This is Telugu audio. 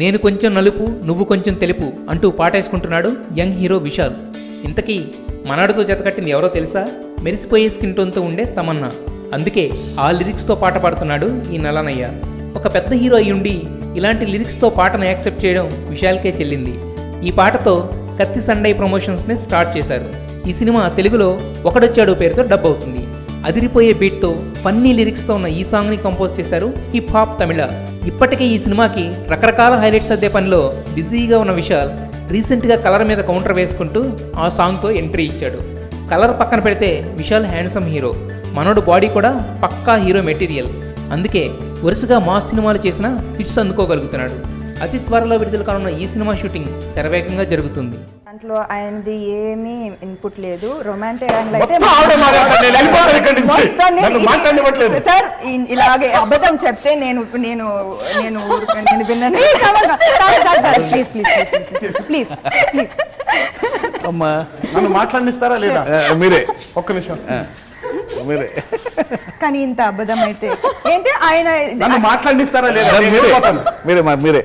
నేను కొంచెం నలుపు నువ్వు కొంచెం తెలుపు అంటూ పాటేసుకుంటున్నాడు యంగ్ హీరో విశాల్. ఇంతకీ మనడుతో జతకట్టింది ఎవరో తెలుసా? మెరిసిపోయే స్కిన్ టోన్తో ఉండే తమన్నా. అందుకే ఆ లిరిక్స్తో పాట పాడుతున్నాడు ఈ నల్లనయ్య. ఒక పెద్ద హీరో అయ్యుండి ఇలాంటి లిరిక్స్తో పాటను యాక్సెప్ట్ చేయడం విశాల్కే చెల్లింది. ఈ పాటతో కత్తి సండై ప్రమోషన్స్ని స్టార్ట్ చేశారు. ఈ సినిమా తెలుగులో ఒకడొచ్చాడు పేరుతో డబ్ అవుతుంది. అదిరిపోయే బీట్తో ఫన్నీ లిరిక్స్తో ఉన్న ఈ సాంగ్ని కంపోజ్ చేశారు హిప్ హాప్ తమిళ. ఇప్పటికే ఈ సినిమాకి రకరకాల హైలైట్స్ అద్దే పనిలో బిజీగా ఉన్న విశాల్ రీసెంట్గా కలర్ మీద కౌంటర్ వేసుకుంటూ ఆ సాంగ్తో ఎంట్రీ ఇచ్చాడు. కలర్ పక్కన పెడితే విశాల్ హ్యాండ్సమ్ హీరో, మనోడు బాడీ కూడా పక్కా హీరో మెటీరియల్. అందుకే వరుసగా మాస్ సినిమాలు చేసిన హిట్స్ అందుకోగలుగుతున్నాడు. అతి త్వరలో విడుదల కానున్న ఈ సినిమా షూటింగ్ శరవేగంగా జరుగుతుంది. దాంట్లో ఆయనది ఏమీ ఇన్పుట్ లేదు. రొమాంటిక్ యాంగిల్ అయితే సార్ ఇలాగే అబద్ధం చెప్తే నేను నేను నేను నేను విన్నాను. ప్లీజ్ ప్లీజ్ ప్లీజ్ ప్లీజ్ అమ్మా నన్ను మాట్లాడిస్తారా లేదా? మీరే ఒక్క నిమిషం మీరే కానీ ఇంత అబద్ధం అయితే ఏంటి? ఆయన నన్ను మాట్లాడిస్తారా లేదా? మీరే